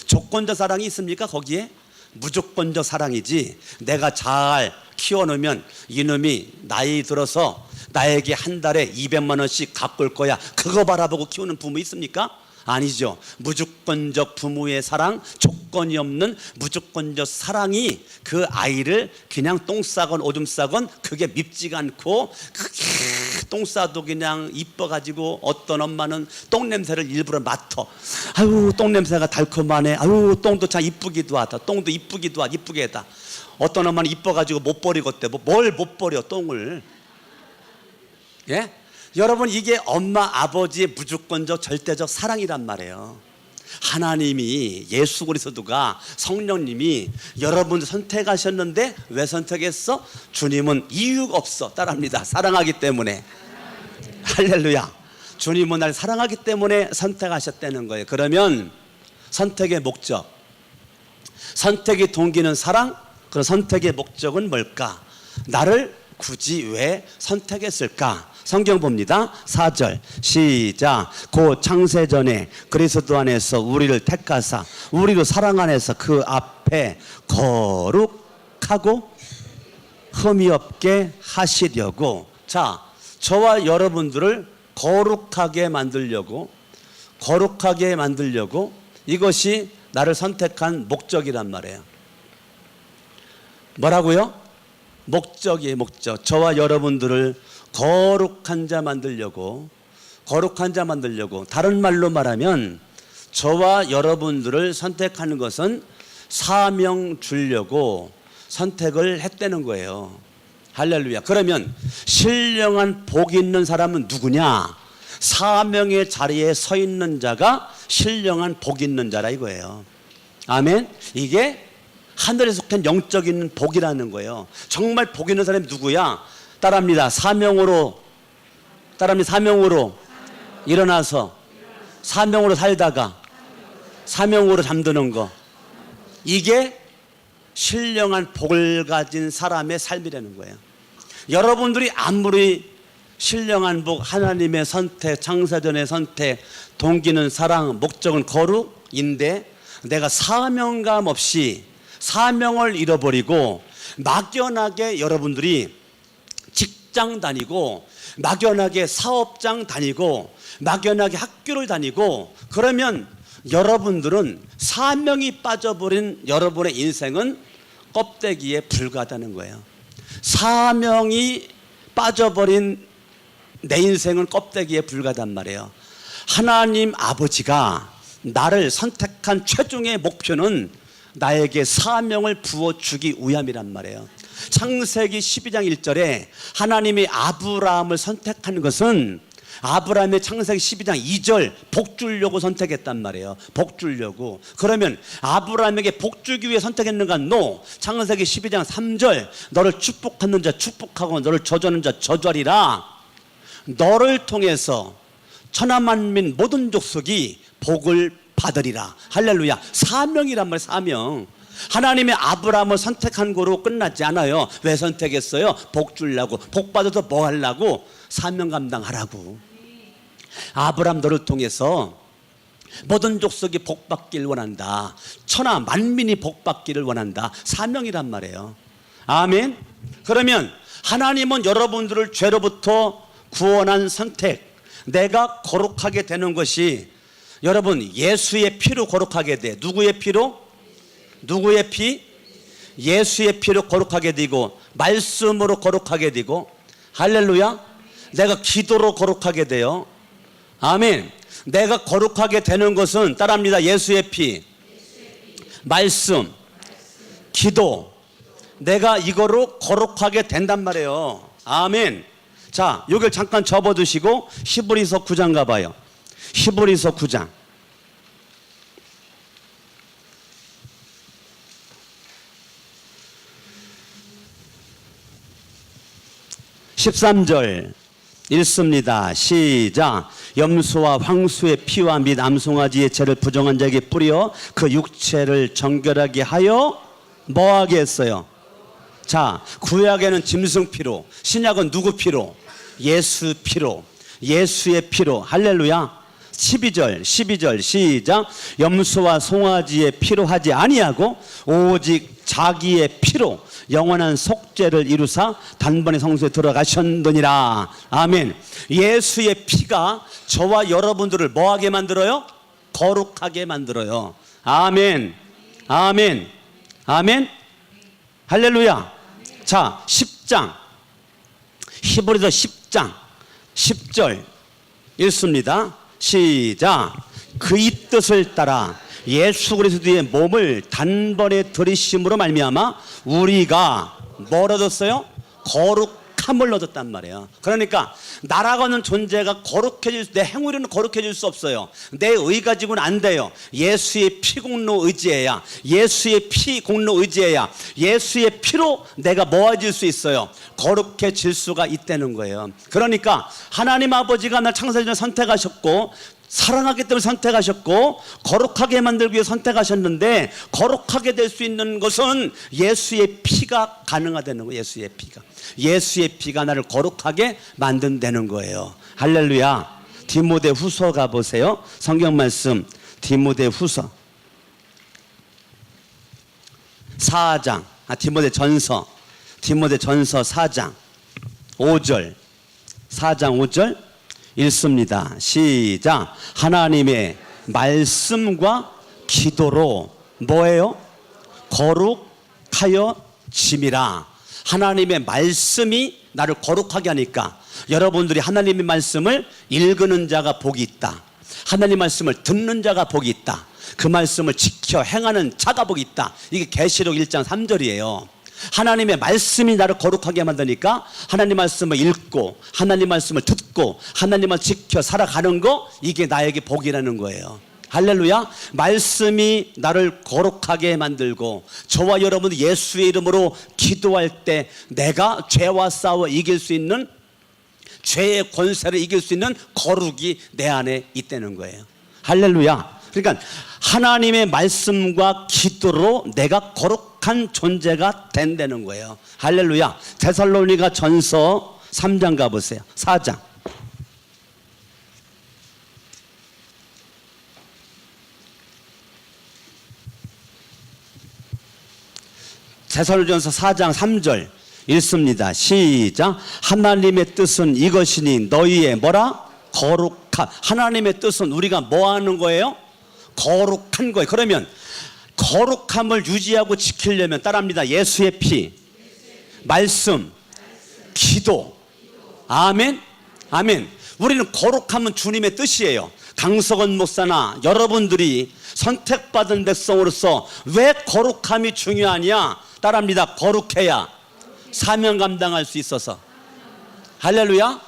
조건적 사랑이 있습니까? 거기에 무조건적 사랑이지. 내가 잘 키워놓으면 이놈이 나이 들어서 나에게 한 달에 200만 원씩 가꿀 거야, 그거 바라보고 키우는 부모 있습니까? 아니죠. 무조건적 부모의 사랑, 조건이 없는 무조건적 사랑이 그 아이를 그냥 똥 싸건 오줌 싸건 그게 밉지가 않고, 그게 똥 싸도 그냥 이뻐가지고 어떤 엄마는 똥 냄새를 일부러 맡아. 아유 똥 냄새가 달콤하네. 아유 똥도 참 이쁘기도 하다. 똥도 이쁘기도 하다. 이쁘게 하다. 어떤 엄마는 이뻐가지고 못 버리겠대. 뭘 못 버려 똥을. 예? 여러분 이게 엄마 아버지의 무조건적 절대적 사랑이란 말이에요. 하나님이, 예수 그리스도가, 성령님이 여러분을 선택하셨는데 왜 선택했어? 주님은 이유가 없어. 따라합니다. 사랑하기 때문에. 할렐루야. 주님은 날 사랑하기 때문에 선택하셨다는 거예요. 그러면 선택의 목적, 선택의 동기는 사랑. 그럼 선택의 목적은 뭘까? 나를 굳이 왜 선택했을까? 성경 봅니다. 4절 시작. 고 창세전에 그리스도 안에서 우리를 택하사 우리도 사랑 안에서 그 앞에 거룩하고 흠이 없게 하시려고. 자, 저와 여러분들을 거룩하게 만들려고, 거룩하게 만들려고, 이것이 나를 선택한 목적이란 말이에요. 뭐라고요? 목적이에요. 목적. 저와 여러분들을 거룩한 자 만들려고, 거룩한 자 만들려고. 다른 말로 말하면 저와 여러분들을 선택하는 것은 사명 주려고, 선택을 했다는 거예요. 할렐루야. 그러면 신령한 복이 있는 사람은 누구냐? 사명의 자리에 서 있는 자가 신령한 복이 있는 자라 이거예요. 아멘. 이게 하늘에 속한 영적인 복이라는 거예요. 정말 복 있는 사람이 누구야? 따라합니다. 사명으로 일어나서 사명으로 살다가 사명으로 잠드는 거, 이게 신령한 복을 가진 사람의 삶이라는 거예요. 여러분들이 아무리 신령한 복, 하나님의 선택, 창세전의 선택, 동기는 사랑, 목적은 거룩인데 내가 사명감 없이 사명을 잃어버리고 막연하게 여러분들이 직장 다니고 막연하게 사업장 다니고 막연하게 학교를 다니고 그러면 여러분들은 사명이 빠져버린 여러분의 인생은 껍데기에 불과하다는 거예요. 사명이 빠져버린 내 인생은 껍데기에 불과하단 말이에요. 하나님 아버지가 나를 선택한 최종의 목표는 나에게 사명을 부어주기 위함이란 말이에요. 창세기 12장 1절에 하나님이 아브라함을 선택한 것은 아브라함의 창세기 12장 2절 복 주려고 선택했단 말이에요. 복 주려고. 그러면 아브라함에게 복 주기 위해 선택했는가? No. 창세기 12장 3절 너를 축복하는 자 축복하고 너를 저주하는 자 저주하리라. 너를 통해서 천하만민 모든 족속이 복을 받으리라. 할렐루야. 사명이란 말이에요. 사명. 하나님의 아브라함을 선택한 거로 끝나지 않아요. 왜 선택했어요? 복 주려고. 복 받아서 뭐 하려고? 사명 감당하라고. 아브라함 너를 통해서 모든 족속이 복 받기를 원한다. 천하 만민이 복 받기를 원한다. 사명이란 말이에요. 아멘. 그러면 하나님은 여러분들을 죄로부터 구원한 선택, 내가 거룩하게 되는 것이 여러분 예수의 피로 거룩하게 돼. 누구의 피로? 누구의 피? 예수의 피로 거룩하게 되고 말씀으로 거룩하게 되고 할렐루야. 내가 기도로 거룩하게 돼요. 아멘. 내가 거룩하게 되는 것은 따라합니다. 예수의 피, 말씀, 기도. 내가 이거로 거룩하게 된단 말이에요. 아멘. 자, 여기를 잠깐 접어두시고 히브리서 9장 가봐요. 히브리서 9장 13절 읽습니다. 시작. 염소와 황소의 피와 및 암송아지의 죄를 부정한 자에게 뿌려 그 육체를 정결하게 하여 뭐하게 했어요? 자, 구약에는 짐승 피로, 신약은 누구 피로? 예수 피로, 예수의 피로. 할렐루야. 12절 시작. 염소와 송아지의 피로 하지 아니하고 오직 자기의 피로 영원한 속죄를 이루사 단번에 성소에 들어가셨느니라. 아멘. 예수의 피가 저와 여러분들을 뭐하게 만들어요? 거룩하게 만들어요. 아멘. 아멘. 아멘. 할렐루야. 자, 10장 히브리서 10장 10절 읽습니다. 시작. 그의 뜻을 따라 예수 그리스도의 몸을 단번에 들이심으로 말미암아 우리가 뭘 얻었어요? 거룩함을 얻었단 말이에요. 그러니까 나라고는 존재가 거룩해질, 내 행위로는 거룩해질 수 없어요. 내 의 가지고는 안 돼요. 예수의 피 공로 의지해야, 예수의 피 공로 의지해야 예수의 피로 내가 모아질 수 있어요. 거룩해질 수가 있다는 거예요. 그러니까 하나님 아버지가 날 창세전에 선택하셨고 사랑하기 때문에 선택하셨고 거룩하게 만들기 위해 선택하셨는데 거룩하게 될 수 있는 것은 예수의 피가 가능하다는 거예요. 예수의 피가 나를 거룩하게 만든다는 거예요. 할렐루야. 디모데 후서 가보세요. 성경 말씀 디모데 후서 4장 디모데 전서 4장 5절 4장 5절 읽습니다. 시작. 하나님의 말씀과 기도로 뭐예요? 거룩하여 짐이라. 하나님의 말씀이 나를 거룩하게 하니까 여러분들이 하나님의 말씀을 읽는 자가 복이 있다. 하나님 말씀을 듣는 자가 복이 있다. 그 말씀을 지켜 행하는 자가 복이 있다. 이게 계시록 1장 3절이에요. 하나님의 말씀이 나를 거룩하게 만드니까 하나님 말씀을 읽고 하나님 말씀을 듣고 하나님을 지켜 살아가는 거, 이게 나에게 복이라는 거예요. 할렐루야. 말씀이 나를 거룩하게 만들고 저와 여러분 예수의 이름으로 기도할 때 내가 죄와 싸워 이길 수 있는, 죄의 권세를 이길 수 있는 거룩이 내 안에 있다는 거예요. 할렐루야. 그러니까 하나님의 말씀과 기도로 내가 거룩한 존재가 된다는 거예요. 할렐루야. 데살로니가 전서 3장 가보세요. 4장. 데살로니가전서 4장 3절 읽습니다. 시작. 하나님의 뜻은 이것이니 너희의 뭐라? 거룩함. 하나님의 뜻은 우리가 뭐 하는 거예요? 거룩한 거예요. 그러면 거룩함을 유지하고 지키려면 따라합니다. 예수의 피, 말씀, 기도. 아멘. 아멘. 우리는 거룩함은 주님의 뜻이에요. 강석원 목사나 여러분들이 선택받은 백성으로서 왜 거룩함이 중요하냐? 따라합니다. 거룩해야 사명 감당할 수 있어서. 할렐루야.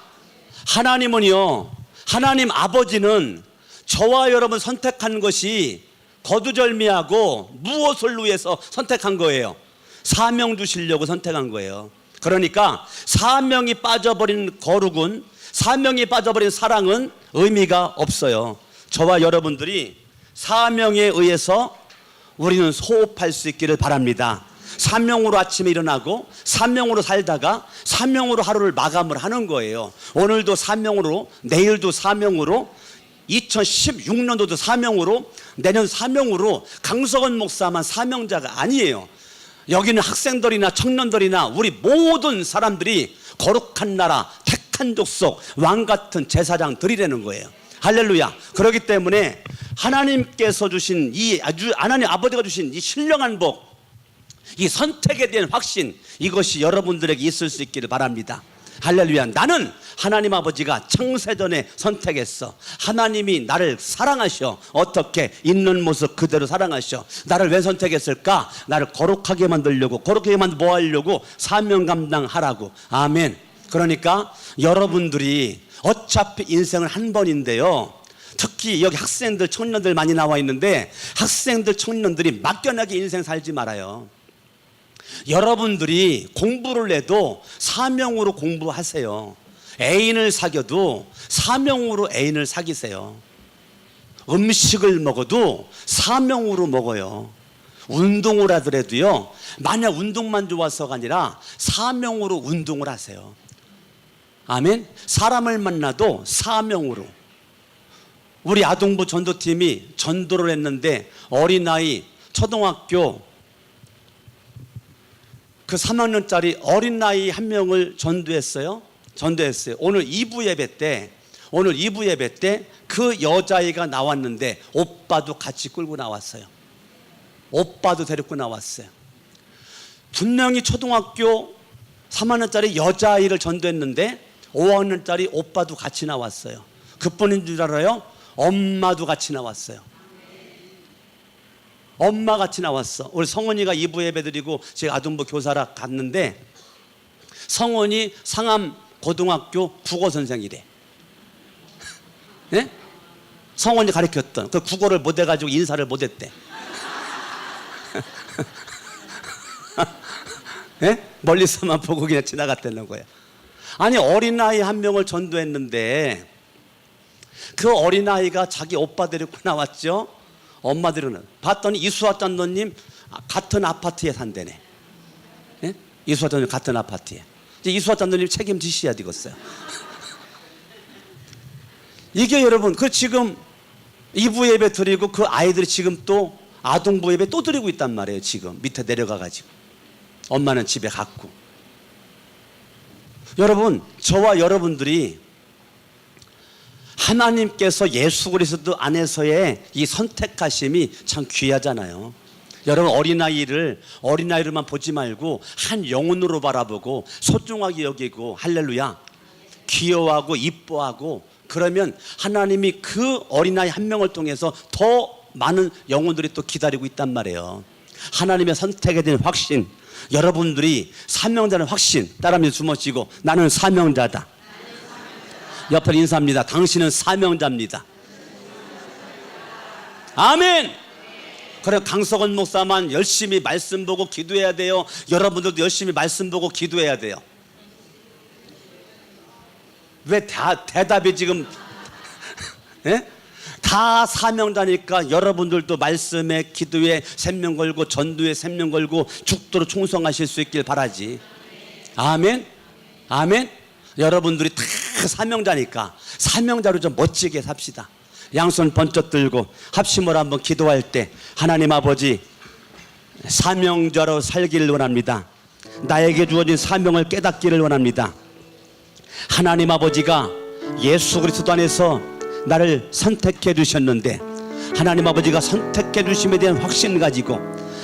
하나님은요, 하나님 아버지는 저와 여러분 선택한 것이 거두절미하고 무엇을 위해서 선택한 거예요? 사명 주시려고 선택한 거예요. 그러니까 사명이 빠져버린 거룩은, 사명이 빠져버린 사랑은 의미가 없어요. 저와 여러분들이 사명에 의해서 우리는 소업할 수 있기를 바랍니다. 사명으로 아침에 일어나고 사명으로 살다가 사명으로 하루를 마감을 하는 거예요. 오늘도 사명으로, 내일도 사명으로, 2016년도도 사명으로, 내년 사명으로. 강석원 목사만 사명자가 아니에요. 여기는 학생들이나 청년들이나 우리 모든 사람들이 거룩한 나라, 택한 족속, 왕같은 제사장들이라는 거예요. 할렐루야. 그렇기 때문에 하나님께서 주신 이 아주, 하나님 아버지가 주신 이 신령한 복, 이 선택에 대한 확신, 이것이 여러분들에게 있을 수 있기를 바랍니다. 할렐루야. 나는 하나님 아버지가 창세전에 선택했어. 하나님이 나를 사랑하셔. 어떻게? 있는 모습 그대로 사랑하셔. 나를 왜 선택했을까? 나를 거룩하게 만들려고. 거룩하게 만들고 뭐 하려고? 사명 감당하라고. 아멘. 그러니까 여러분들이 어차피 인생은 한 번인데요, 특히 여기 학생들, 청년들 많이 나와 있는데 학생들, 청년들이 막연하게 인생 살지 말아요. 여러분들이 공부를 해도 사명으로 공부하세요. 애인을 사귀어도 사명으로 애인을 사귀세요. 음식을 먹어도 사명으로 먹어요. 운동을 하더라도요, 만약 운동만 좋아서가 아니라 사명으로 운동을 하세요. 아멘. 사람을 만나도 사명으로. 우리 아동부 전도팀이 전도를 했는데 어린아이, 초등학교 그 3학년짜리 어린아이 한 명을 전도했어요. 오늘 2부 예배 때 그 여자아이가 나왔는데 오빠도 같이 끌고 나왔어요. 오빠도 데리고 나왔어요. 분명히 초등학교 3학년짜리 여자아이를 전도했는데 5학년짜리 오빠도 같이 나왔어요. 그뿐인 줄 알아요? 엄마도 같이 나왔어요. 엄마 같이 나왔어. 우리 성원이가 2부 예배 드리고 제가 아동부 교사라 갔는데 성원이 상암 고등학교 국어 선생이래. 네? 성원이 가르쳤던 그 국어를 못 해가지고 인사를 못 했대. 네? 멀리서만 보고 그냥 지나갔다는 거예요. 아니, 어린아이 한 명을 전도했는데 그 어린아이가 자기 오빠 데리고 나왔죠. 엄마들은 봤더니 이수아 짠도님 같은 아파트에 산대네. 예? 이수아 짠도님 같은 아파트에. 이제 이수아 짠도님 책임지셔야 되겠어요. 이게 여러분, 그 지금 2부 예배 드리고 그 아이들이 지금 또 아동부 예배 또 드리고 있단 말이에요. 지금 밑에 내려가가지고 엄마는 집에 갔고. 여러분, 저와 여러분들이 하나님께서 예수 그리스도 안에서의 이 선택하심이 참 귀하잖아요. 여러분, 어린아이를만 보지 말고 한 영혼으로 바라보고 소중하게 여기고, 할렐루야, 귀여워하고 이뻐하고, 그러면 하나님이 그 어린아이 한 명을 통해서 더 많은 영혼들이 또 기다리고 있단 말이에요. 하나님의 선택에 대한 확신, 여러분들이 사명자는 확신, 따라하며 주무시고 나는 사명자다. 옆에 인사합니다. 당신은 사명자입니다. 아멘. 그래, 강석원 목사만 열심히 말씀 보고 기도해야 돼요? 여러분들도 열심히 말씀 보고 기도해야 돼요? 왜 대답이 지금 예? 다 사명자니까 여러분들도 말씀에, 기도에 생명 걸고 전도에 생명 걸고 죽도록 충성하실 수 있길 바라지. 아멘. 아멘. 여러분들이 다 사명자니까 사명자로 좀 멋지게 삽시다. 양손 번쩍 들고 합심으로 한번 기도할 때, 하나님 아버지, 사명자로 살기를 원합니다. 나에게 주어진 사명을 깨닫기를 원합니다. 하나님 아버지가 예수 그리스도 안에서 나를 선택해 주셨는데, 하나님 아버지가 선택해 주심에 대한 확신 가지고,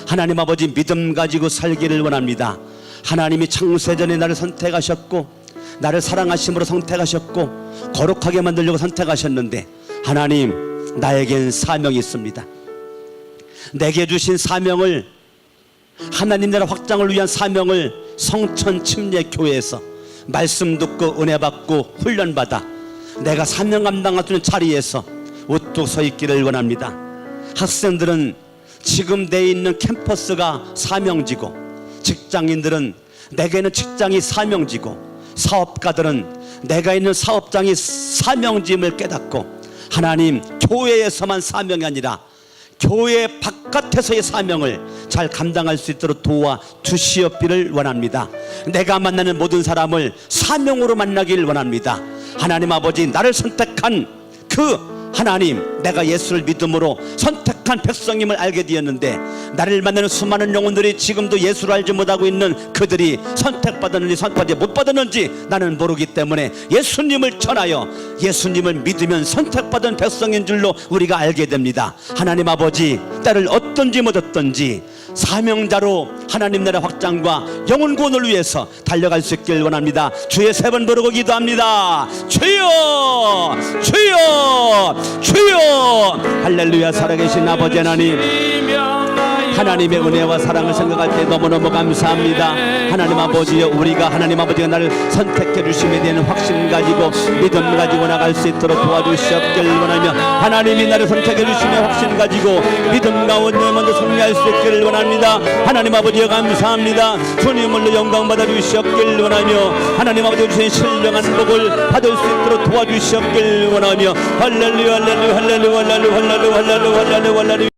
하나님 아버지 믿음 가지고 살기를 원합니다. 하나님이 창세전에 나를 선택하셨고, 나를 사랑하심으로 선택하셨고, 거룩하게 만들려고 선택하셨는데, 하나님, 나에겐 사명이 있습니다. 내게 주신 사명을, 하나님 나라 확장을 위한 사명을 성천 침례교회에서 말씀 듣고 은혜 받고 훈련 받아 내가 사명 감당할 수 있는 자리에서 우뚝 서 있기를 원합니다. 학생들은 지금 내 있는 캠퍼스가 사명지고, 직장인들은 내게는 직장이 사명지고, 사업가들은 내가 있는 사업장이 사명짐을 깨닫고, 하나님, 교회에서만 사명이 아니라 교회 바깥에서의 사명을 잘 감당할 수 있도록 도와주시옵기를 원합니다. 내가 만나는 모든 사람을 사명으로 만나길 원합니다. 하나님 아버지, 나를 선택한 그 하나님, 내가 예수를 믿음으로 선택한 백성임을 알게 되었는데, 나를 만나는 수많은 영혼들이 지금도 예수를 알지 못하고 있는 그들이 선택받았는지 선택받지 못 받았는지 나는 모르기 때문에 예수님을 전하여 예수님을 믿으면 선택받은 백성인 줄로 우리가 알게 됩니다. 하나님 아버지, 때를 얻든지 못 얻든지 사명자로 하나님 나라 확장과 영혼 구원을 위해서 달려갈 수 있길 원합니다. 주의 세 번 부르고 기도합니다. 주여, 주여, 주여. 할렐루야. 살아계신 아버지 하나님, 하나님의 은혜와 사랑을 생각할 때 너무너무 감사합니다. 하나님 아버지여, 우리가 하나님 아버지가 나를 선택해 주심에 대한 확신 가지고 믿음 가지고 나갈 수 있도록 도와주시옵길 원하며, 하나님이 나를 선택해 주심에 확신 가지고 믿음 가운데 먼저 승리할 수 있기를 원합니다. 하나님 아버지여, 감사합니다. 주님을로 영광 받아 주시옵길 원하며, 하나님 아버지 주신 신령한 복을 받을 수 있도록 도와주시옵길 원하며, 할렐루야, 할렐루야, 할렐루야, 할렐루야, 할렐루야, 할렐루야, 할렐루야.